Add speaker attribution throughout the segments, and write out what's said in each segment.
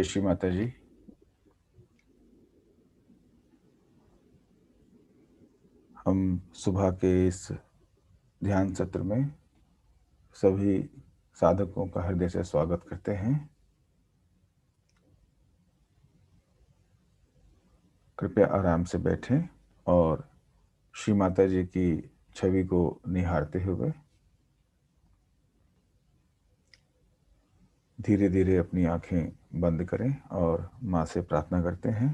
Speaker 1: श्री माता जी। हम सुबह के इस ध्यान सत्र में सभी साधकों का हृदय से स्वागत करते हैं। कृपया आराम से बैठें और श्री माता जी की छवि को निहारते हुए धीरे धीरे अपनी आंखें बंद करें और माँ से प्रार्थना करते हैं।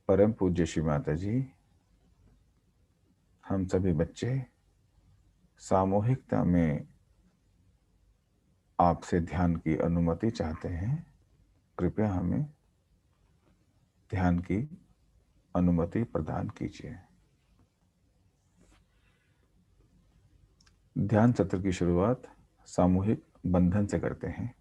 Speaker 1: परम पूज्य श्री माता जी, हम सभी बच्चे सामूहिकता में आपसे ध्यान की अनुमति चाहते हैं। कृपया हमें ध्यान की अनुमति प्रदान कीजिए। ध्यान सत्र की शुरुआत सामूहिक बंधन से करते हैं।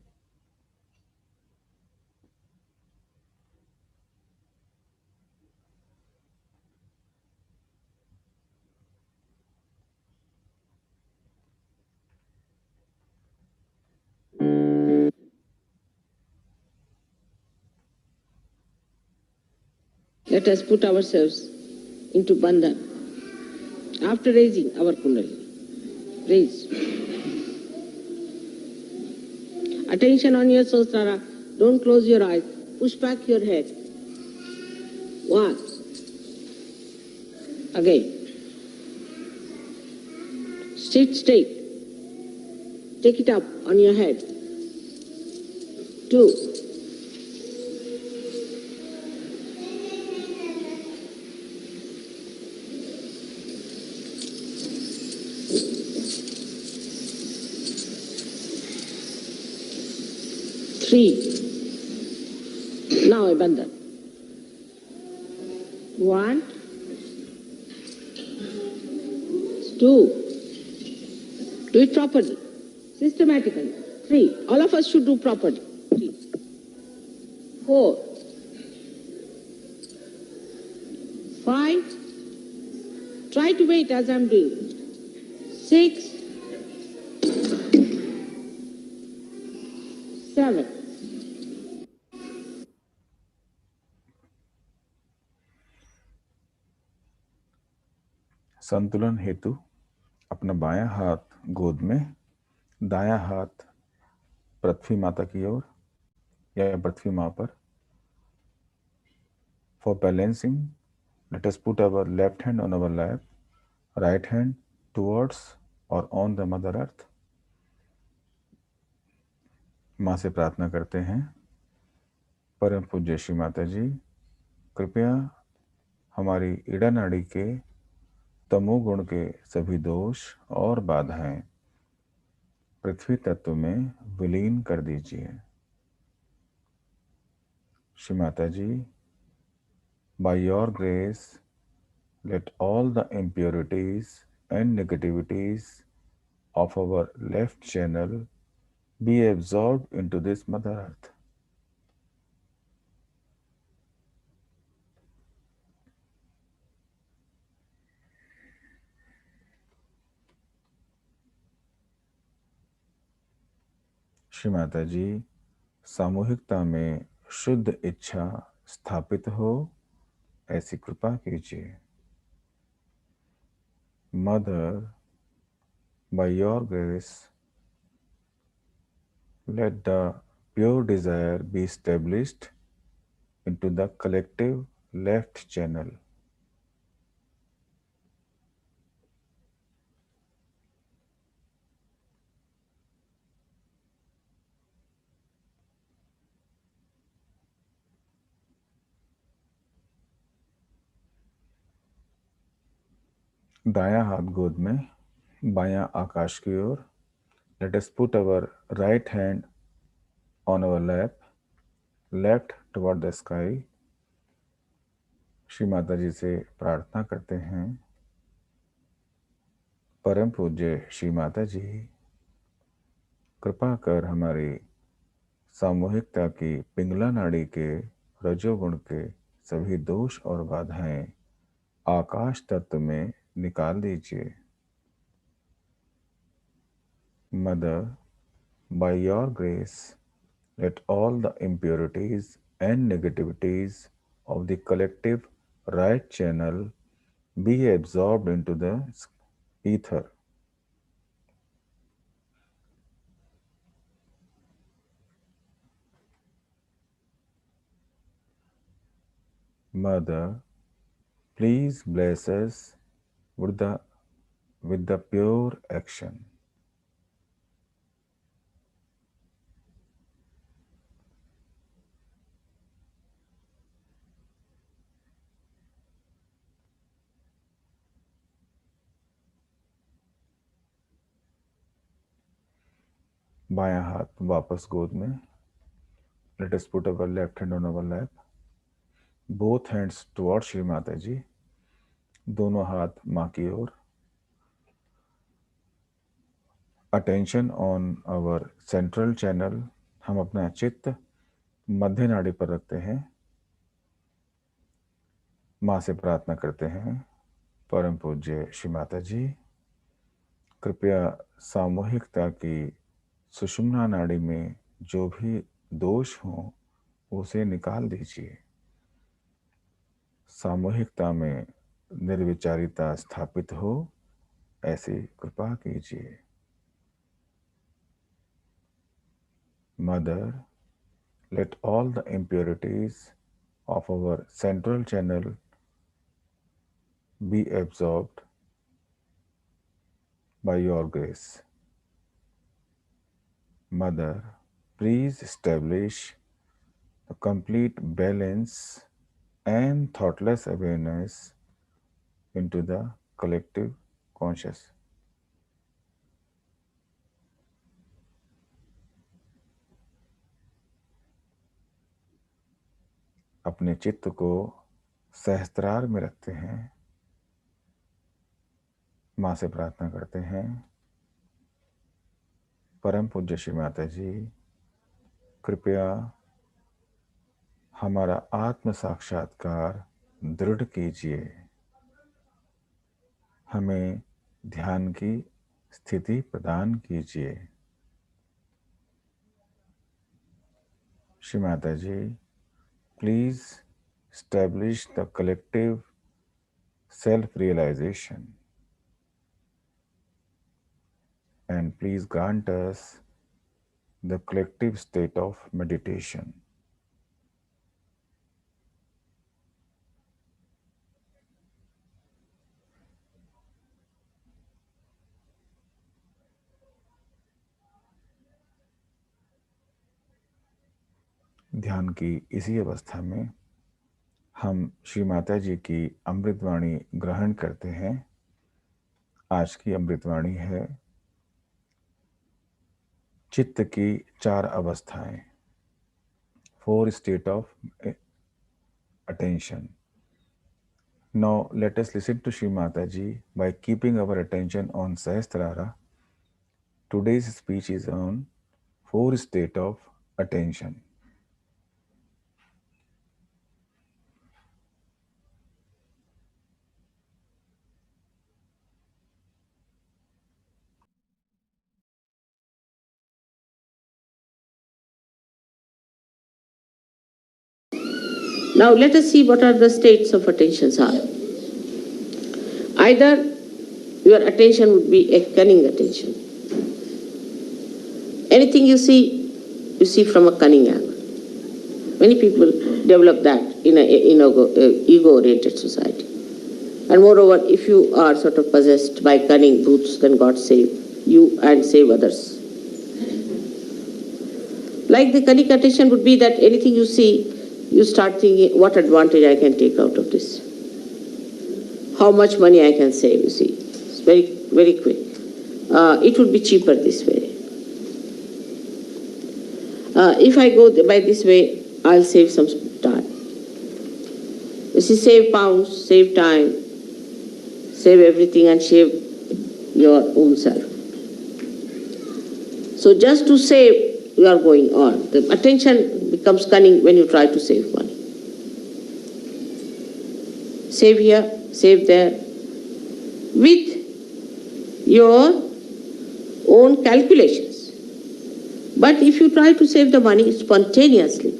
Speaker 2: Let us put ourselves into Bandhan. After raising our Kundalini, raise. Attention on your Sahasrara. Don't close your eyes. Push back your head. 1. Again. Sit straight. Take it up on your head. 2. 3. Now a bandhan. 1, 2. Do it properly, systematically. 3. All of us should do properly. 3. 4. 5. Try to wait as I'm doing. 6. 7.
Speaker 1: संतुलन हेतु अपना बायां हाथ गोद में, दायां हाथ पृथ्वी माता की ओर या पृथ्वी माँ पर। For balancing, let us put our left hand on our lap, right hand towards or on the Mother Earth. माँ से प्रार्थना करते हैं। परम पूज्य श्री माता जी, कृपया हमारी ईड़ा नाड़ी के तमोगुण के सभी दोष और बाधाएं पृथ्वी तत्व में विलीन कर दीजिए। श्री माता जी, by your grace, let all the impurities and negativities of our left channel be absorbed into this Mother Earth. Shri Mata जी, सामूहिकता में शुद्ध इच्छा स्थापित हो, ऐसी कृपा कीजिए। Mother, by your grace, let the pure desire be established into the collective left channel. दायां हाथ गोद में, बायां आकाश की ओर। Let us put our right hand on our lap, left toward the sky. Shri Mata जी से प्रार्थना करते हैं। परम पूज्य श्री माता जी, कृपा कर हमारी सामूहिकता की पिंगला नाड़ी के रजोगुण के सभी दोष और बाधाएं आकाश तत्व में निकाल दीजिए। Mother, by your grace, Let all the impurities and negativities of the collective right channel be absorbed into the ether. Mother, please bless us with the pure action. बायां हाथ वापस गोद में. Let us put our left hand on our lap. Both hands towards Shri Mataji. दोनों हाथ माँ की ओर. Attention on our central channel. हम अपना चित्त मध्य नाड़ी पर रखते हैं. माँ से प्रार्थना करते हैं, परम पूज्य श्री माता जी, कृपया सामूहिकता की सुषुम्ना नाड़ी में जो भी दोष हो उसे निकाल दीजिए. सामूहिकता में निर्विचारिता स्थापित हो, ऐसी कृपा कीजिए. Mother, let all the impurities of our central channel be absorbed by your grace. Mother, please establish the complete balance and thoughtless awareness into the collective conscious. अपने चित्त को सहस्त्रार में रखते हैं. माँ से प्रार्थना करते हैं, परम पूज्य श्री माता जी, कृपया हमारा आत्म साक्षात्कार दृढ़ कीजिए. हमें ध्यान की स्थिति प्रदान कीजिए. श्री माता जी, please establish the collective self-realization and please grant us the collective state of meditation. ध्यान की इसी अवस्था में हम श्री माता जी की अमृतवाणी ग्रहण करते हैं. आज की अमृतवाणी है चित्त की 4 अवस्थाएं, 4 state of attention. Now let us listen to Shri Mataji by keeping our attention on Sahasrara. Today's speech is on 4 state of attention.
Speaker 2: Now let us see what are the states of attentions are. Either your attention would be a cunning attention. Anything you see from a cunning angle. Many people develop that in an ego-oriented society. And moreover, if you are sort of possessed by cunning brutes, then God save you and save others. Like the cunning attention would be that anything you see, you start thinking, what advantage I can take out of this? How much money I can save, you see. It's very, very quick. It would be cheaper this way. If I go by this way, I'll save some time. You see, save pounds, save time, save everything and save your own self. So just to save, you are going on. The attention becomes cunning when you try to save money. Save here, save there, with your own calculations. But if you try to save the money spontaneously,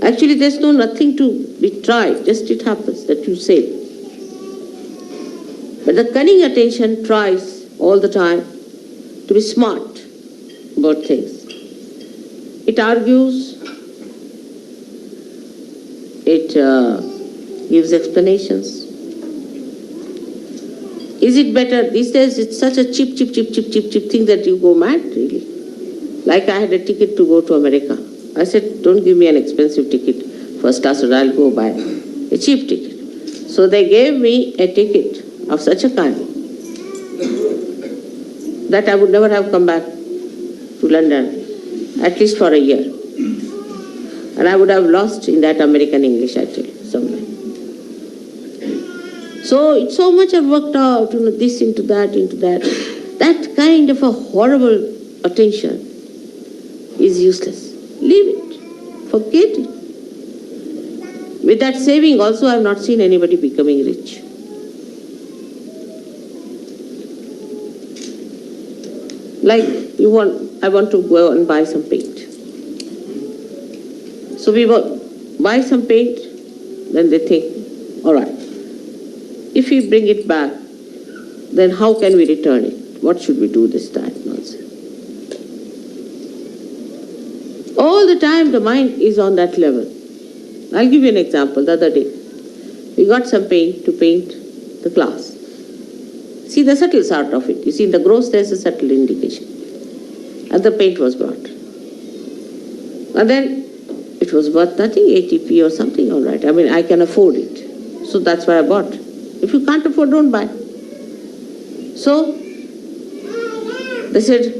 Speaker 2: actually there's nothing to be tried, just it happens that you save. But the cunning attention tries all the time to be smart about things. It argues, it gives explanations. Is it better? These days it's such a cheap thing that you go mad, really. Like I had a ticket to go to America. I said, don't give me an expensive ticket, first class, or I'll go buy a cheap ticket. So they gave me a ticket of such a kind that I would never have come back to London, at least for a year. And I would have lost in that American English, actually, somewhere. So it's so much I've worked out, this into that. That kind of a horrible attention is useless. Leave it. Forget it. With that saving also, I've not seen anybody becoming rich. Like I want to go and buy some paint. So we buy some paint, then they think, all right, if we bring it back, then how can we return it? What should we do this time? Nonsense. All the time the mind is on that level. I'll give you an example. The other day, we got some paint to paint the class. See the subtle sort of it. You see in the gross there's a subtle indication. And the paint was brought. And then it was worth nothing, 80p or something, all right. I mean, I can afford it. So that's why I bought. If you can't afford, don't buy. So they said,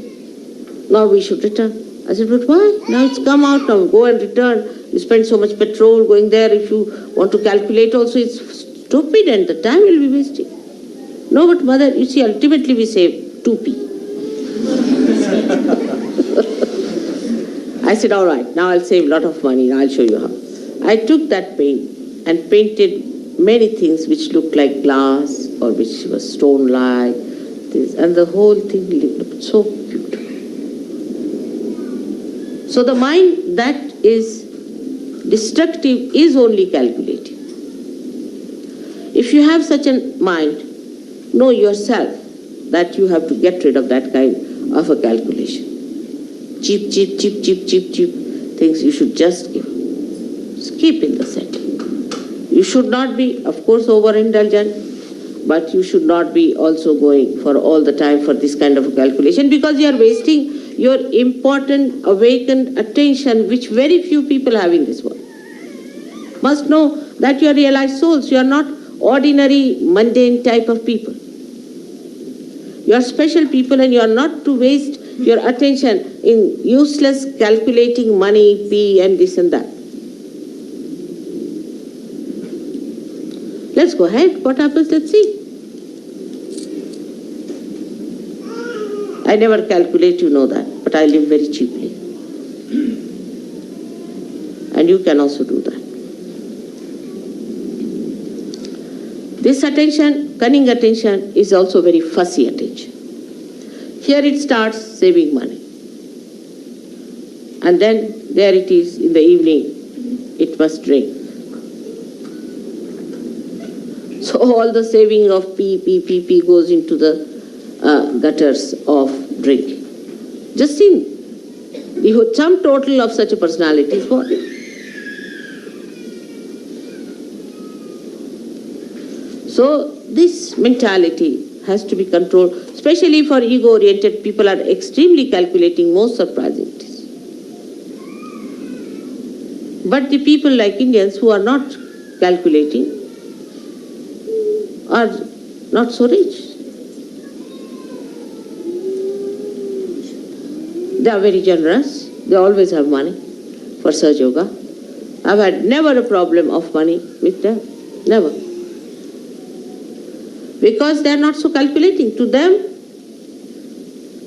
Speaker 2: now we should return. I said, but why? Now it's come out, now go and return. You spend so much petrol going there. If you want to calculate also, it's stupid and the time will be wasting. No, but mother, you see, ultimately we save 2p. I said, all right, now I'll save a lot of money. Now I'll show you how. I took that paint and painted many things which looked like glass or which was stone-like, and the whole thing looked so beautiful. So the mind that is destructive is only calculating. If you have such a mind, know yourself that you have to get rid of that kind of a calculation. Cheap things you should just give. Keep in the center. You should not be, of course, overindulgent, but you should not be also going for all the time for this kind of a calculation, because you are wasting your important awakened attention, which very few people have in this world. Must know that you are realized souls. You are not ordinary, mundane type of people. You are special people, and you are not to waste your attention in useless calculating money, P and this and that. Let's go ahead. What happens? Let's see. I never calculate, you know that, but I live very cheaply. And you can also do that. This attention, cunning attention, is also very fussy attention. Here it starts saving money. And then there it is in the evening, it must drink. So all the saving of P goes into the gutters of drinking. Just think, the sum total of such a personality is what? So this mentality has to be controlled, especially for ego-oriented people are extremely calculating, most surprising it is. But the people like Indians who are not calculating are not so rich. They are very generous. They always have money for Sahaja Yoga. I've had never a problem of money with them. Never. Because they are not so calculating. To them,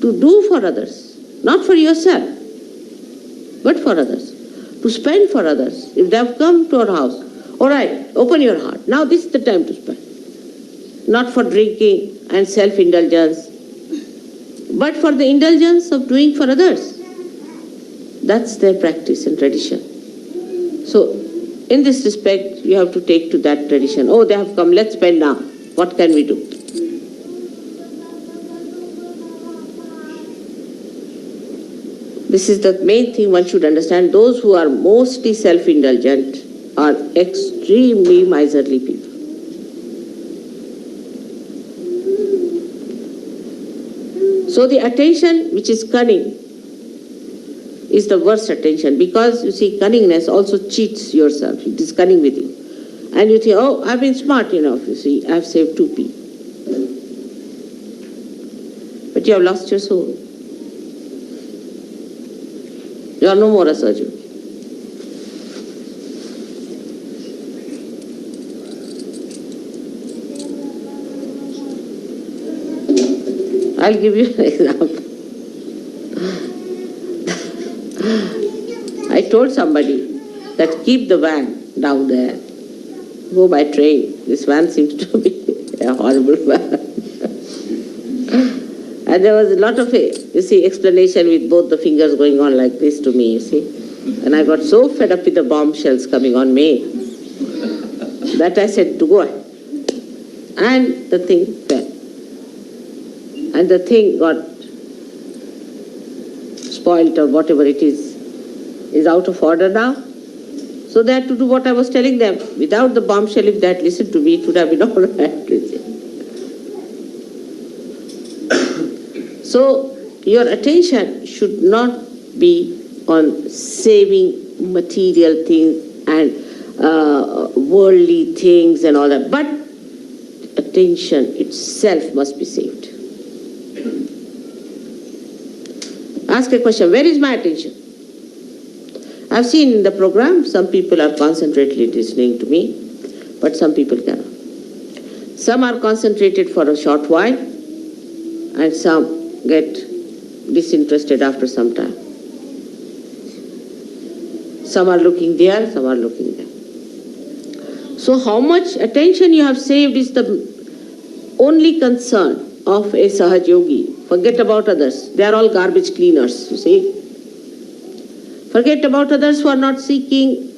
Speaker 2: to do for others, not for yourself, but for others. To spend for others. If they have come to our house, all right, open your heart. Now this is the time to spend. Not for drinking and self-indulgence. but for the indulgence of doing for others. That's their practice and tradition. So, in this respect, you have to take to that tradition. Oh, they have come, let's spend now. What can we do? This is the main thing one should understand. Those who are mostly self-indulgent are extremely miserly people. So the attention which is cunning is the worst attention, because you see, cunningness also cheats yourself. It is cunning with you. And you think, oh, I've been smart enough, you see, I've saved 2p. But you have lost your soul. You are no more a surgeon. I'll give you an example. I told somebody that keep the van down there. Go by train. This van seems to be a horrible van. And there was a lot of, explanation with both the fingers going on like this to me, you see. And I got so fed up with the bombshells coming on me that I said to go ahead. And the thing fell. And the thing got spoilt or whatever it is out of order now. So they had to do what I was telling them. Without the bombshell, if they had listened to me, it would have been all right. So your attention should not be on saving material things and worldly things and all that, but attention itself must be saved. Ask a question, where is my attention? I've seen in the program, some people are concentratedly listening to me, but some people cannot. Some are concentrated for a short while, and some get disinterested after some time. Some are looking there, some are looking there. So how much attention you have saved is the only concern of a Sahaja Yogi. Forget about others. They are all garbage cleaners, you see. Forget about others who are not seeking,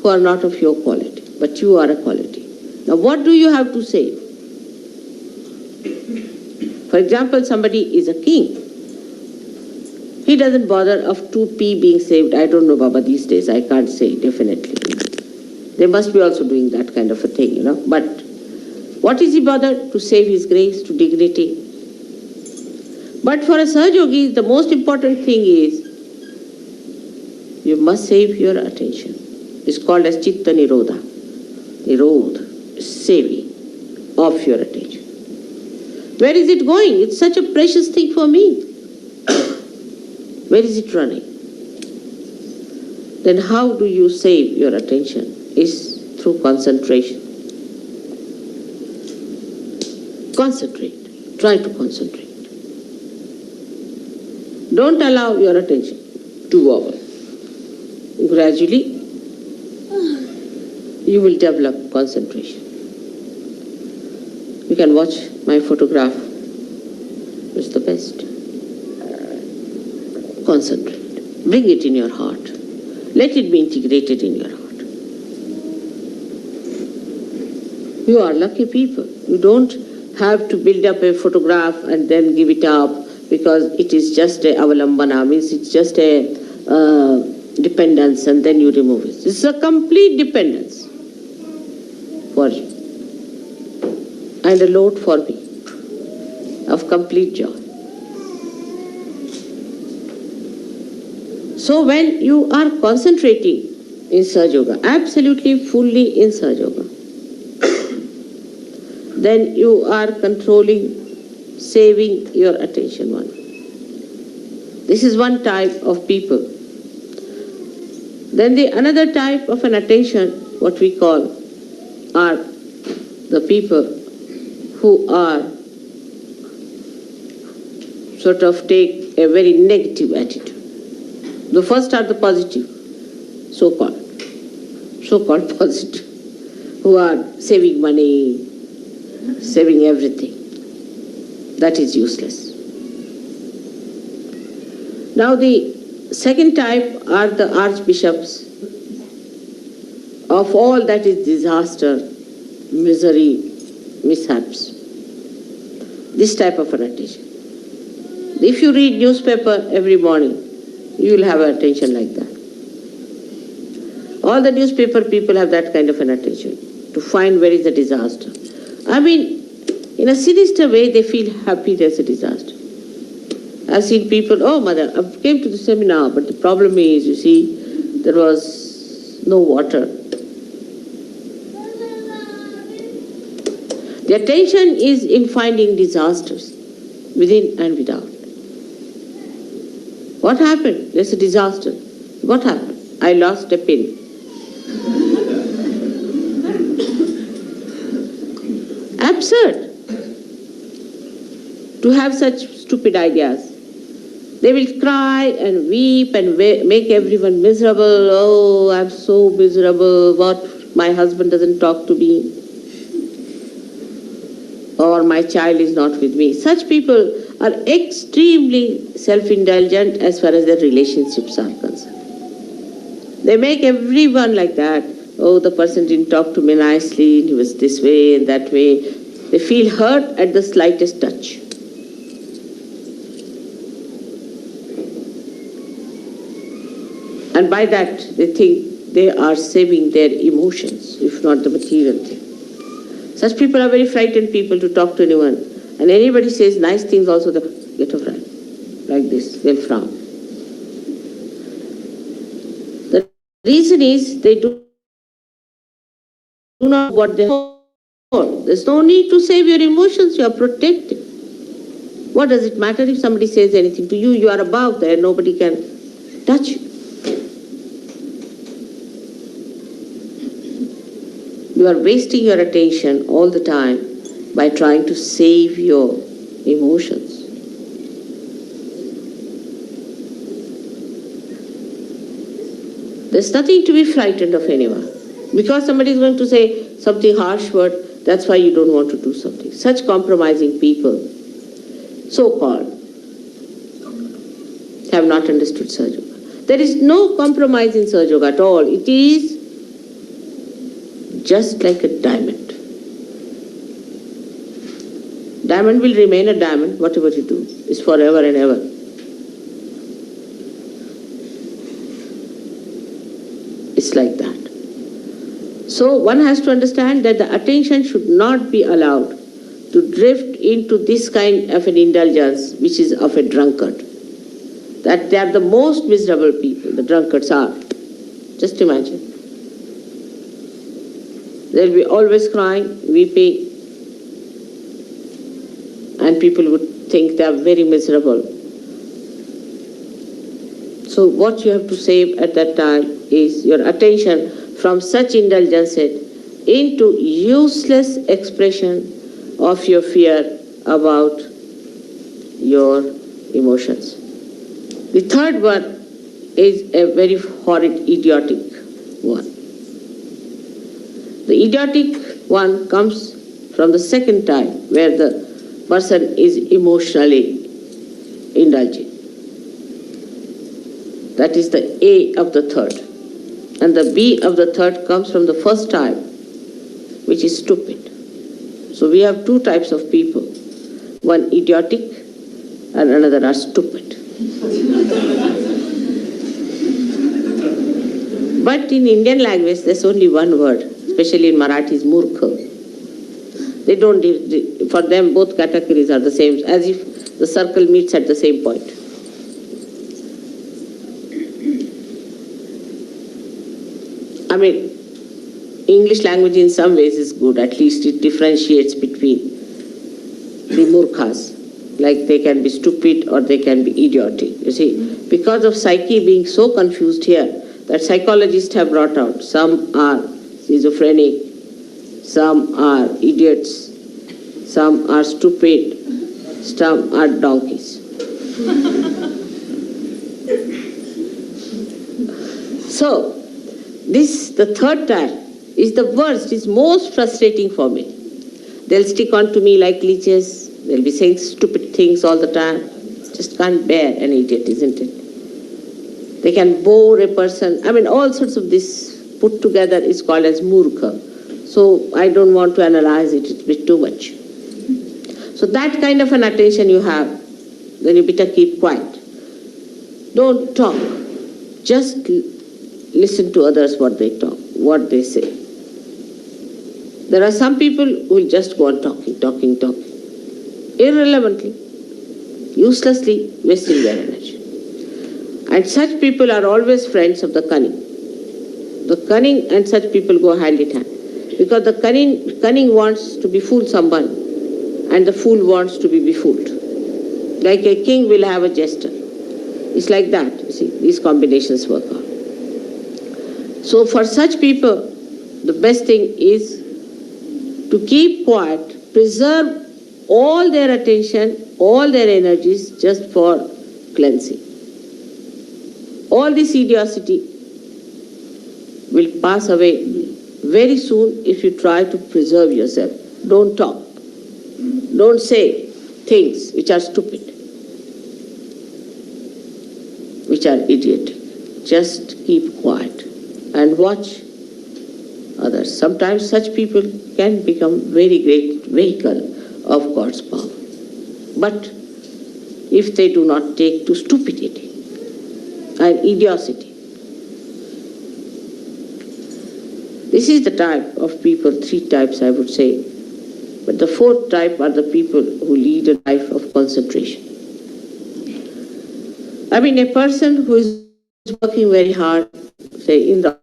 Speaker 2: who are not of your quality, but you are a quality. Now what do you have to save? For example, somebody is a king. He doesn't bother of 2p being saved. I don't know, Baba, these days. I can't say definitely. They must be also doing that kind of a thing, you know. But what is he bothered? To save his grace, to dignity. But for a Sahaja Yogi, the most important thing is you must save your attention. It's called as Chitta Nirodha. Nirodha, saving of your attention. Where is it going? It's such a precious thing for me. Where is it running? Then how do you save your attention? Is through concentration. Concentrate. Try to concentrate. Don't allow your attention to wobble. Gradually, you will develop concentration. You can watch my photograph. It's the best. Concentrate. Bring it in your heart. Let it be integrated in your heart. You are lucky people. You don't have to build up a photograph and then give it up because it is just a avalambana, means it's just a dependence, and then you remove it. It's a complete dependence for you and a load for me of complete joy. So when you are concentrating in Sahaja Yoga, absolutely fully in Sahaja Yoga, then you are controlling, saving your attention one. This is one type of people. Then the another type of an attention, what we call, are the people who are sort of take a very negative attitude. The first are the positive, so-called positive, who are saving money, saving everything. That is useless. Now the second type are the archbishops of all that is disaster, misery, mishaps. This type of an attention. If you read newspaper every morning, you will have an attention like that. All the newspaper people have that kind of an attention, to find where is the disaster. I mean, in a sinister way, they feel happy there's a disaster. I've seen people, oh mother, I came to the seminar, but the problem is, you see, there was no water. The attention is in finding disasters, within and without. What happened? There's a disaster. What happened? I lost a pin. Absurd to have such stupid ideas. They will cry and weep and make everyone miserable. Oh, I'm so miserable. What? My husband doesn't talk to me. Or my child is not with me. Such people are extremely self-indulgent as far as their relationships are concerned. They make everyone like that. Oh, the person didn't talk to me nicely, he was this way and that way. They feel hurt at the slightest touch. And by that, they think they are saving their emotions, if not the material thing. Such people are very frightened people to talk to anyone. And anybody says nice things also, they get a frown. Like this, they'll frown. The reason is they do not know what they want. There's no need to save your emotions, you are protected. What does it matter if somebody says anything to you? You are above there, nobody can touch you. You are wasting your attention all the time by trying to save your emotions. There's nothing to be frightened of anyone. Because somebody is going to say something harsh word, that's why you don't want to do something. Such compromising people, so-called, have not understood Sahaja Yoga. There is no compromise in Sahaja Yoga at all. It is just like a diamond. Diamond will remain a diamond, whatever you do. It's forever and ever. It's like that. So one has to understand that the attention should not be allowed to drift into this kind of an indulgence, which is of a drunkard. That they are the most miserable people, the drunkards are. Just imagine. They'll be always crying, weeping, and people would think they are very miserable. So what you have to save at that time is your attention from such indulgences into useless expression of your fear about your emotions. The third one is a very horrid, idiotic one. The idiotic one comes from the second type, where the person is emotionally indulging. That is the A of the third. And the B of the third comes from the first type, which is stupid. So we have two types of people. One idiotic and another are stupid. But in Indian language, there's only one word, especially in Marathi, is murkha. They don't, for them both categories are the same, as if the circle meets at the same point. I mean, English language in some ways is good, at least it differentiates between the murkhas. Like they can be stupid or they can be idiotic. You see, because of psyche being so confused here, that psychologists have brought out, some are schizophrenic, some are idiots, some are stupid, some are donkeys. So, the third type is the worst, is most frustrating for me. They'll stick on to me like leeches, they'll be saying stupid things all the time. Just can't bear an idiot, isn't it? They can bore a person. I mean, all sorts of this put together is called as murkha. So I don't want to analyze it, it's a bit too much. So that kind of an attention you have, then you better keep quiet. Don't talk. Just listen to others what they talk, what they say. There are some people who will just go on talking, irrelevantly, uselessly wasting their energy. And such people are always friends of the cunning. The cunning and such people go hand in hand. Because the cunning wants to befool someone, and the fool wants to be befooled. Like a king will have a jester. It's like that, you see, these combinations work out. So for such people, the best thing is to keep quiet, preserve all their attention, all their energies just for cleansing. All this idiocy will pass away very soon if you try to preserve yourself. Don't talk. Don't say things which are stupid, which are idiotic. Just keep quiet and watch others. Sometimes such people can become very great vehicle of God's power. But if they do not take to stupidity and idiocy, this is the type of people, three types I would say. But the fourth type are the people who lead a life of concentration. I mean, a person who is working very hard, say in the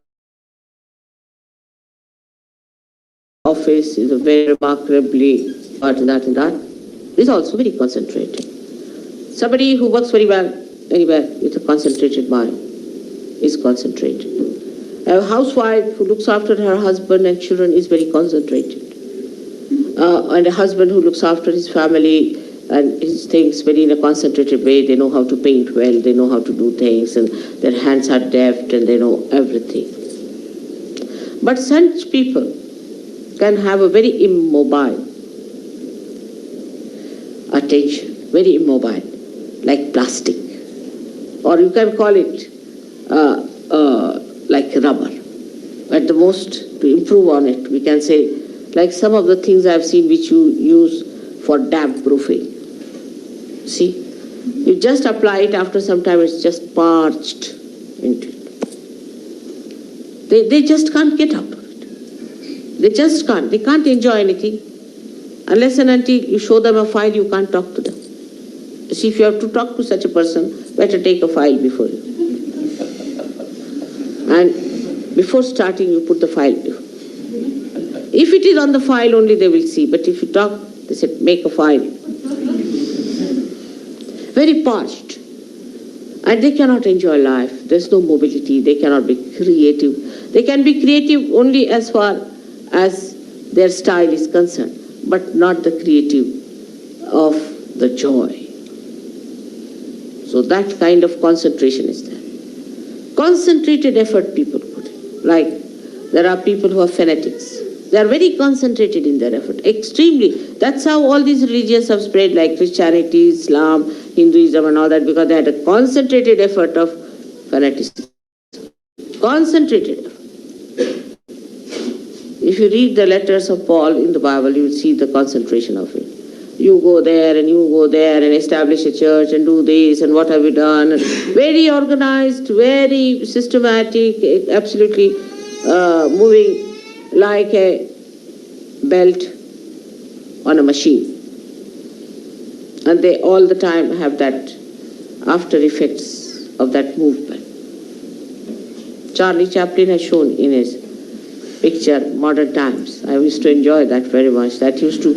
Speaker 2: office, is a very remarkably and that, is also very concentrated. Somebody who works very well anywhere with a concentrated mind is concentrated. A housewife who looks after her husband and children is very concentrated. And a husband who looks after his family and his things very in a concentrated way. They know how to paint well, they know how to do things, and their hands are deft and they know everything. But such people can have a very immobile attention, very immobile, like plastic. Or you can call it like rubber. At the most, to improve on it, we can say, like some of the things I've seen which you use for damp proofing. See? You just apply it, after some time it's just parched into it. They just can't get out of it. They just can't. They can't enjoy anything. Unless and until you show them a file, you can't talk to them. You see, if you have to talk to such a person, better take a file before you. And before starting, you put the file before. If it is on the file only, they will see. But if you talk, they said, make a file. Very parched. And they cannot enjoy life. There's no mobility. They cannot be creative. They can be creative only as far as their style is concerned, but not the creative of the joy. So that kind of concentration is there. Concentrated effort people put in. Like there are people who are fanatics. They are very concentrated in their effort, extremely. That's how all these religions have spread, like Christianity, Islam, Hinduism and all that, because they had a concentrated effort of fanaticism. Concentrated effort. If you read the letters of Paul in the Bible, you will see the concentration of it. You go there and you go there and establish a church and do this and what have you done. Very organized, very systematic, absolutely moving like a belt on a machine. And they all the time have that after effects of that movement. Charlie Chaplin has shown in his picture Modern Times. I used to enjoy that very much. That used to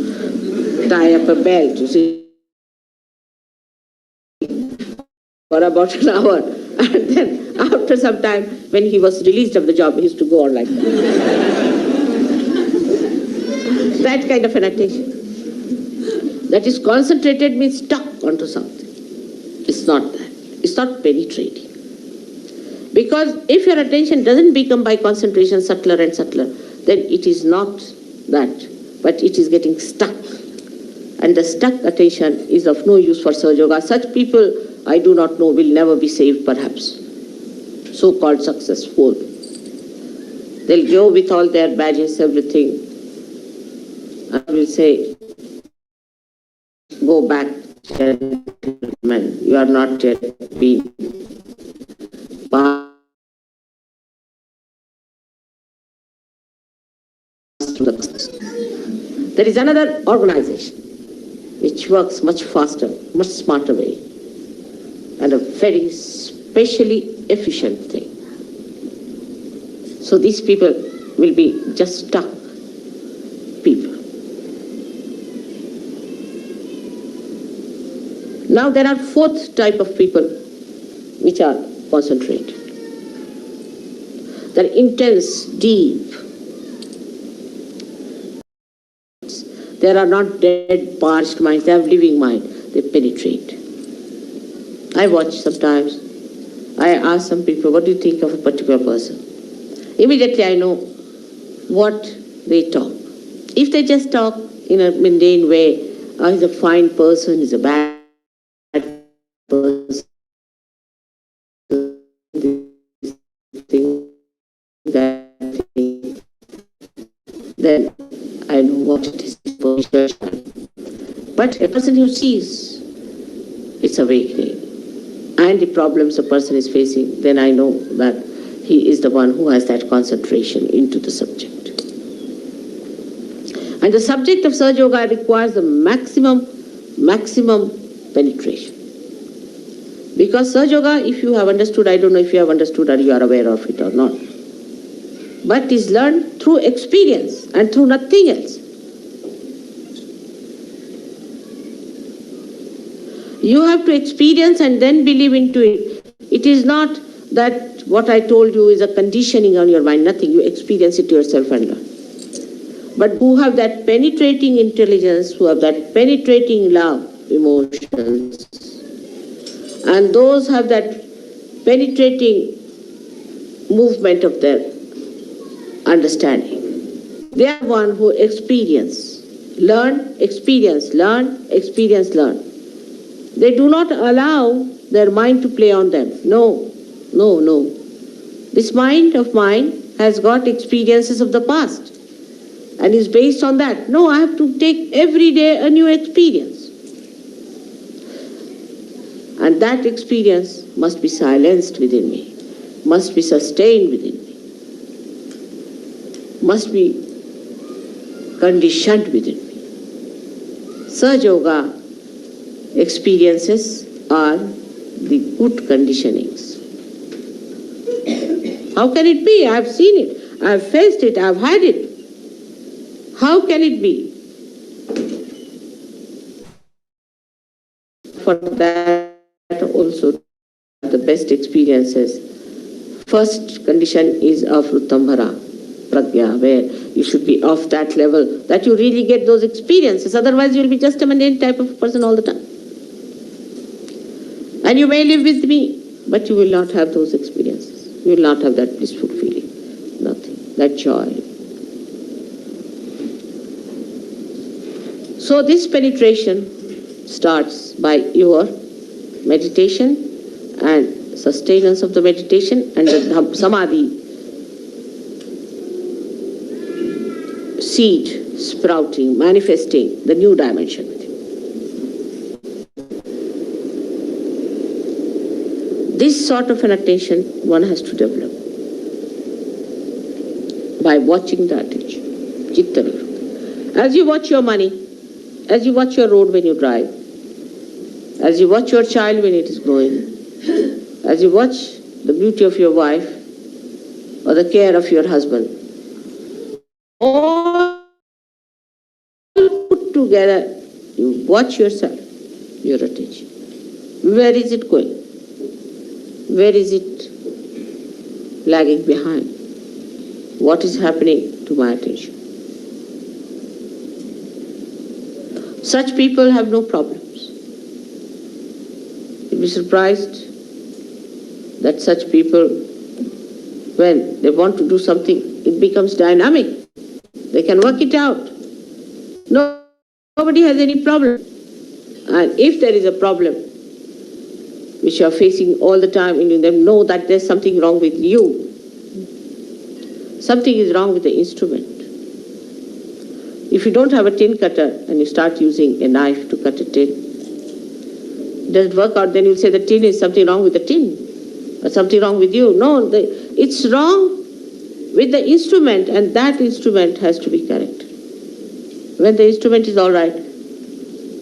Speaker 2: tie up a belt, you see, for about an hour. And then after some time, when he was released of the job, he used to go on like that. That kind of an attention. That is concentrated means stuck onto something. It's not that. It's not penetrating. Because if your attention doesn't become by concentration subtler and subtler, then it is not that, but it is getting stuck. And the stuck attention is of no use for Sahaja Yoga. Such people, I do not know, will never be saved perhaps. so-called successful. They'll go with all their badges, everything. I will say, go back, gentlemen. You are not yet been passed through the process. There is another organization which works much faster, much smarter way, and a very specially efficient thing. So these people will be just stuck people. Now there are fourth type of people which are concentrated. They're intense, deep. There are not dead, parched minds, they have living mind. They penetrate. I watch sometimes. I ask some people, what do you think of a particular person? Immediately I know what they talk. If they just talk in a mundane way, he's a fine person, he's a bad person, that thing, then I know what it is. But a person who sees it's awakening and the problems a person is facing, then I know that he is the one who has that concentration into the subject. And the subject of Sahaja Yoga requires the maximum penetration. Because Sahaja Yoga, if you have understood, I don't know if you have understood or you are aware of it or not, but is learned through experience and through nothing else. You have to experience and then believe into it. It is not that what I told you is a conditioning on your mind, nothing. You experience it yourself and learn. But who have that penetrating intelligence, who have that penetrating love, emotions, and those have that penetrating movement of their understanding. They are one who experience, learn, experience, learn, experience, learn. They do not allow their mind to play on them. No. This mind of mine has got experiences of the past and is based on that. No, I have to take every day a new experience. And that experience must be silenced within me, must be sustained within me, must be conditioned within me. Sahaja Yoga experiences are the good conditionings. How can it be? I have seen it, I have faced it, I have had it. How can it be? For that also the best experiences. First condition is Avruttambhara, Pragya, where you should be of that level that you really get those experiences. Otherwise you will be just a mundane type of person all the time. And you may live with me, but you will not have those experiences. You will not have that blissful feeling. Nothing. That joy. So this penetration starts by your meditation and sustenance of the meditation and the samadhi seed sprouting, manifesting the new dimension with you. This sort of an attention one has to develop by watching the attention. Chitta Nirvana. As you watch your money, as you watch your road when you drive, as you watch your child when it is growing, as you watch the beauty of your wife or the care of your husband, all put together, you watch yourself, your attention. Where is it going? Where is it lagging behind? What is happening to my attention? Such people have no problems. You'll be surprised that such people, when they want to do something, it becomes dynamic. They can work it out. Nobody has any problem. And if there is a problem, which you are facing all the time, and you know that there's something wrong with you. Something is wrong with the instrument. If you don't have a tin cutter and you start using a knife to cut a tin, it doesn't work out, then you'll say the tin is something wrong with the tin, or something wrong with you. No, it's wrong with the instrument, and that instrument has to be correct. When the instrument is all right,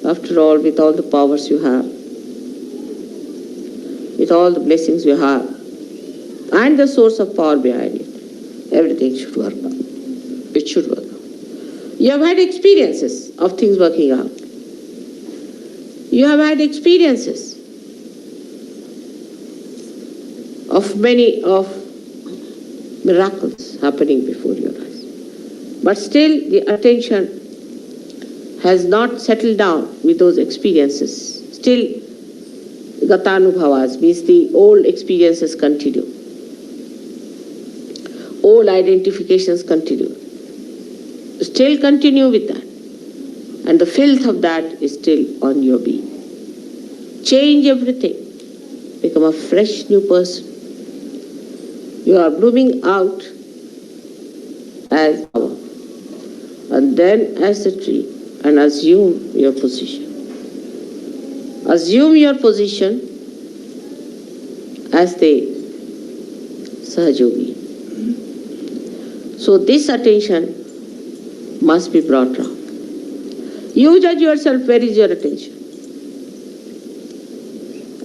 Speaker 2: after all, with all the powers you have, with all the blessings you have, and the source of power behind it, everything should work out. It should work out. You have had experiences of things working out. You have had experiences of many of miracles happening before your eyes. But still the attention has not settled down with those experiences. Still Gatanubhavas means the old experiences continue. Old identifications continue. Still continue with that. And the filth of that is still on your being. Change everything. Become a fresh new person. You are blooming out as flower, and then as a tree, and assume your position. Assume your position as the Sahaja Yogi. So this attention must be brought round. You judge yourself, where is your attention?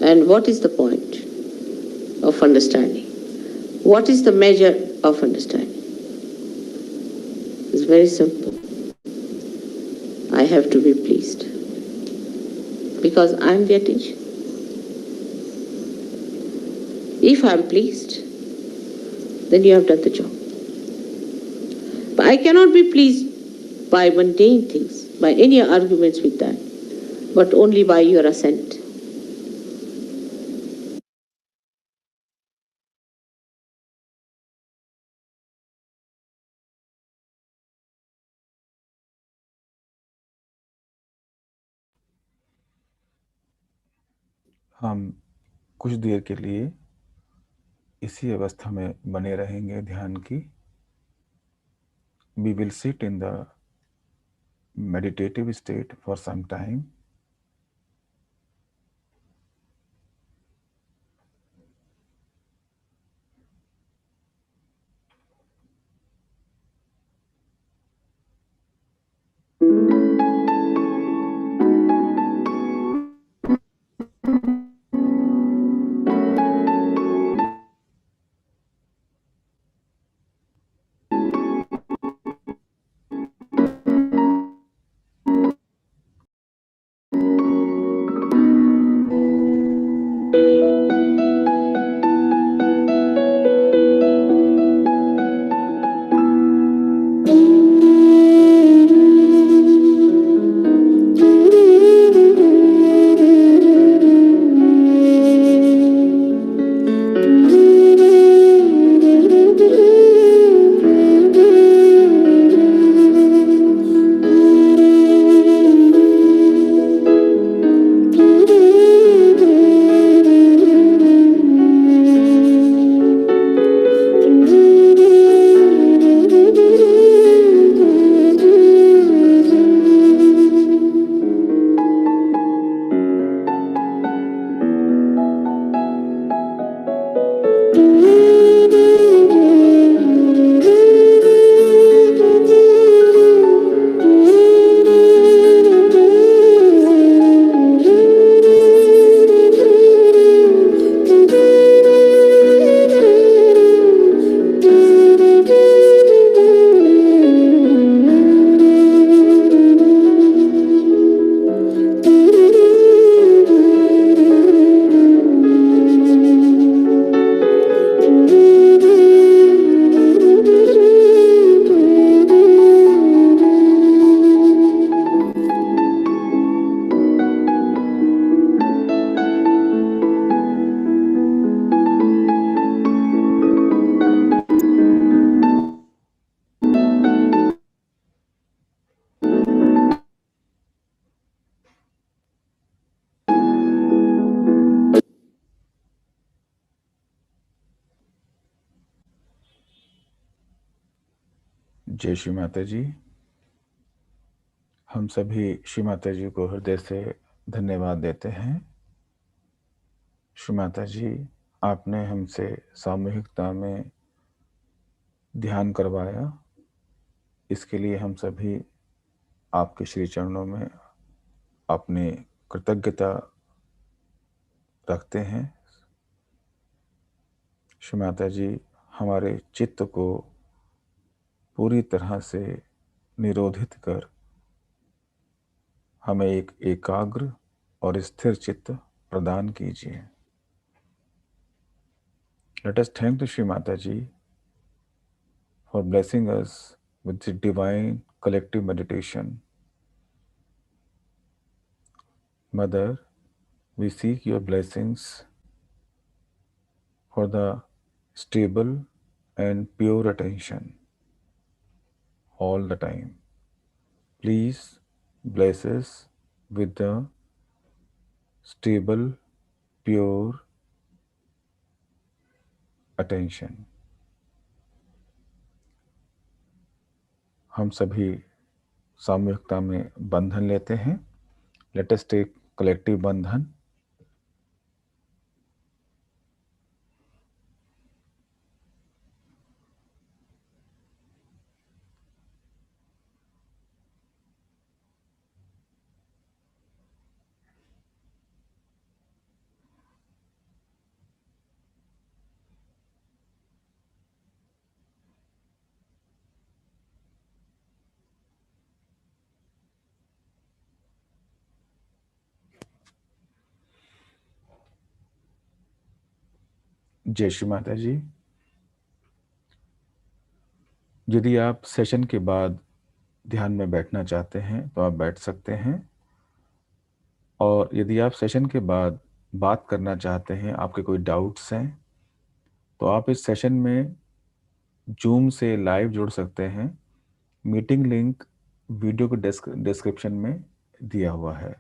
Speaker 2: And what is the point of understanding? What is the measure of understanding? It's very simple. I have to be pleased, because I am the attention. If I am pleased, then you have done the job. But I cannot be pleased by mundane things, by any arguments with that, but only by your assent.
Speaker 1: हम कुछ देर के लिए इसी अवस्था में बने रहेंगे ध्यान की. We will sit in the meditative state for some time. जय श्री माता जी। हम सभी श्री माता जी को हृदय से धन्यवाद देते हैं। श्री माता जी, आपने हमसे सामूहिकता में ध्यान करवाया, इसके लिए हम सभी आपके श्री चरणों में अपनी कृतज्ञता रखते हैं। श्री माता जी, हमारे चित्त को पूरी तरह से निरोधित कर हमें एक एकाग्र और स्थिर चित्त प्रदान कीजिए। Let us thank the Shri Mataji for blessing us with the divine collective meditation. Mother, we seek your blessings for the stable and pure attention all the time. Please bless us with the stable, pure attention. हम सभी सामूहिकता में बंधन लेते हैं। Let us take collective बंधन। जय श्री माता जी। यदि आप सेशन के बाद ध्यान में बैठना चाहते हैं तो आप बैठ सकते हैं, और यदि आप सेशन के बाद बात करना चाहते हैं, आपके कोई डाउट्स हैं, तो आप इस सेशन में जूम से लाइव जुड़ सकते हैं। मीटिंग लिंक वीडियो के डिस्क्रिप्शन में दिया हुआ है।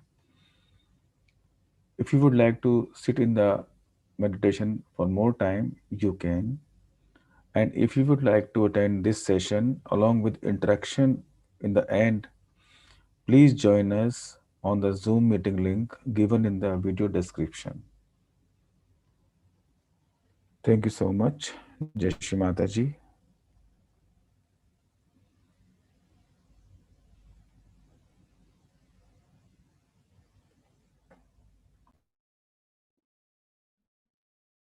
Speaker 1: If you would like to sit in the meditation for more time, you can. And if you would like to attend this session along with interaction in the end, please join us on the Zoom meeting link given in the video description. Thank you so much. Jai Shri Mataji.